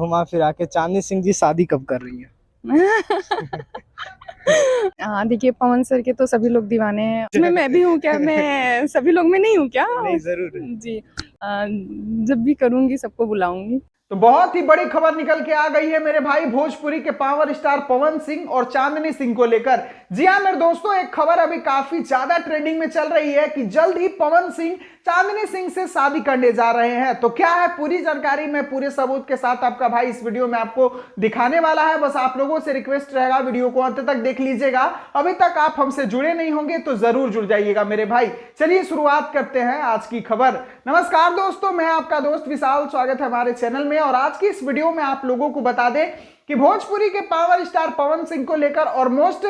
घुमा फिरा के चांदनी सिंह जी शादी कब कर रही है? हाँ देखिए, पवन सर के तो सभी लोग दीवाने हैं, उसमें मैं भी हूँ क्या? मैं सभी लोग में नहीं हूँ क्या? नहीं, जरूर है। जी, जब भी करूँगी सबको बुलाऊंगी। तो बहुत ही बड़ी खबर निकल के आ गई है मेरे भाई भोजपुरी के पावर स्टार पवन सिंह और चांदनी सिंह को लेकर। जी हाँ मेरे दोस्तों, एक खबर अभी काफी ज्यादा ट्रेंडिंग में चल रही है कि जल्द ही पवन सिंह चांदनी सिंह से शादी करने जा रहे हैं। तो क्या है पूरी जानकारी मैं पूरे सबूत के साथ आपका भाई इस वीडियो में आपको दिखाने वाला है। बस आप लोगों से रिक्वेस्ट रहेगा, वीडियो को अंत तक देख लीजिएगा। अभी तक आप हमसे जुड़े नहीं होंगे तो जरूर जुड़ जाइएगा मेरे भाई। चलिए शुरुआत करते हैं आज की खबर। नमस्कार दोस्तों, मैं आपका दोस्त विशाल, स्वागत है हमारे चैनल में। और आज की इस वीडियो में आप लोगों को बता दें कि भोजपुरी के पावर स्टार पवन सिंह को लेकर और मोस्ट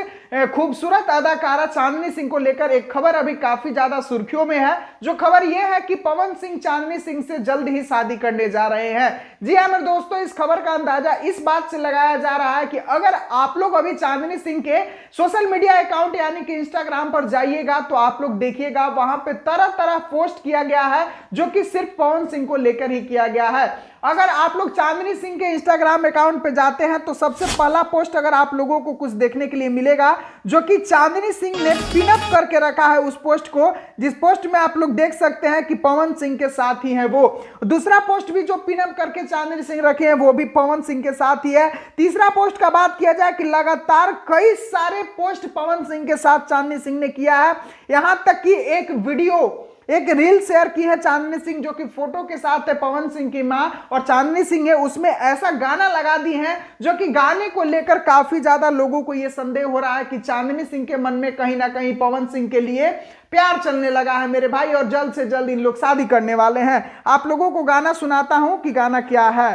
खूबसूरत अदाकारा चांदनी सिंह को लेकर एक खबर अभी काफी ज्यादा सुर्खियों में है। जो खबर यह है कि पवन सिंह चांदनी सिंह से जल्द ही शादी करने जा रहे हैं। जी हाँ मेरे दोस्तों, इस खबर का अंदाजा इस बात से लगाया जा रहा है कि अगर आप लोग अभी चांदनी सिंह के सोशल मीडिया अकाउंट यानी कि इंस्टाग्राम पर जाइएगा तो आप लोग देखिएगा वहां पे तरह तरह पोस्ट किया गया है जो कि सिर्फ पवन सिंह को लेकर ही किया गया है। अगर आप लोग चांदनी सिंह के इंस्टाग्राम अकाउंट पे जाते हैं तो सबसे पहला पोस्ट अगर आप लोगों को कुछ देखने के लिए मिलेगा जो कि चांदनी सिंह ने पिनअप करके रखा है उस पोस्ट को, जिस पोस्ट में आप लोग देख सकते हैं कि पवन सिंह के साथ ही है वो। दूसरा पोस्ट भी जो पिनअप करके चांदनी सिंह रखे हैं वो भी पवन सिंह के साथ ही है। तीसरा पोस्ट का बात किया जाए कि लगातार कई सारे पोस्ट पवन सिंह के साथ चांदनी सिंह ने किया है। यहां तक कि एक रील शेयर की है चांदनी सिंह जो कि फोटो के साथ है पवन सिंह की मां और चांदनी सिंह है, उसमें ऐसा गाना लगा दी है जो कि गाने को लेकर काफी ज्यादा लोगों को यह संदेह हो रहा है कि चांदनी सिंह के मन में कहीं ना कहीं पवन सिंह के लिए प्यार चलने लगा है मेरे भाई, और जल्द से जल्द इन लोग शादी करने वाले हैं। आप लोगों को गाना सुनाता हूं कि गाना क्या है।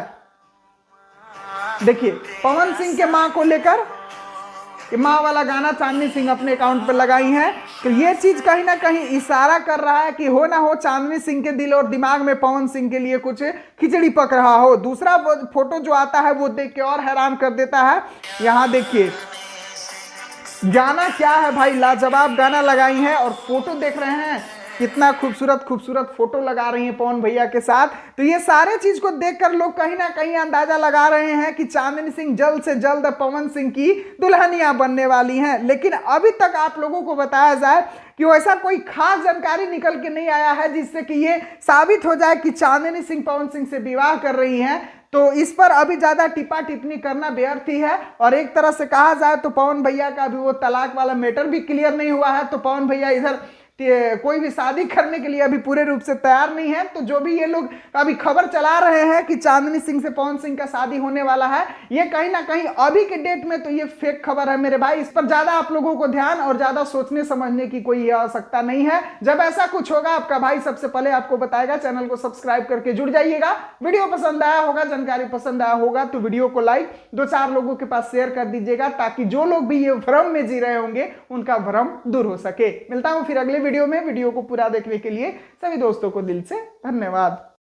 देखिए पवन सिंह के मां को लेकर माँ वाला गाना चांदनी सिंह अपने अकाउंट पर लगाई हैं। तो ये चीज कहीं ना कहीं इशारा कर रहा है कि हो ना हो चांदनी सिंह के दिल और दिमाग में पवन सिंह के लिए कुछ खिचड़ी पक रहा हो। दूसरा फोटो जो आता है वो देख के और हैरान कर देता है। यहाँ देखिए गाना क्या है भाई, लाजवाब गाना लगाई है और फोटो देख रहे हैं कितना खूबसूरत फोटो लगा रही हैं पवन भैया के साथ। तो ये सारे चीज को देखकर लोग कहीं ना कहीं अंदाजा लगा रहे हैं कि चांदनी सिंह जल्द से जल्द पवन सिंह की दुल्हनियां बनने वाली हैं। लेकिन अभी तक आप लोगों को बताया जाए कि ऐसा कोई खास जानकारी निकल के नहीं आया है जिससे कि ये साबित हो जाए कि चांदनी सिंह पवन सिंह से विवाह कर रही हैं। तो इस पर अभी ज्यादा टिप्पा टिप्पणी करना व्यर्थ ही है। और एक तरह से कहा जाए तो पवन भैया का भी वो तलाक वाला मैटर भी क्लियर नहीं हुआ है। तो पवन भैया इधर कोई भी शादी करने के लिए अभी पूरे रूप से तैयार नहीं है। तो जो भी ये लोग अभी खबर चला रहे हैं कि चांदनी सिंह से पवन सिंह का शादी होने वाला है, ये कहीं ना कहीं अभी के डेट में तो ये फेक खबर है मेरे भाई। इस पर ज्यादा आप लोगों को ध्यान और ज्यादा सोचने समझने की कोई आवश्यकता नहीं है। जब ऐसा कुछ होगा आपका भाई सबसे पहले आपको बताएगा। चैनल को सब्सक्राइब करके जुड़ जाइएगा। वीडियो पसंद आया होगा, जानकारी पसंद आया होगा तो वीडियो को लाइक 2-4 लोगों के पास शेयर कर दीजिएगा ताकि जो लोग भी ये भ्रम में जी रहे होंगे उनका भ्रम दूर हो सके। मिलता हूं फिर अगले वीडियो में। वीडियो को पूरा देखने के लिए सभी दोस्तों को दिल से धन्यवाद।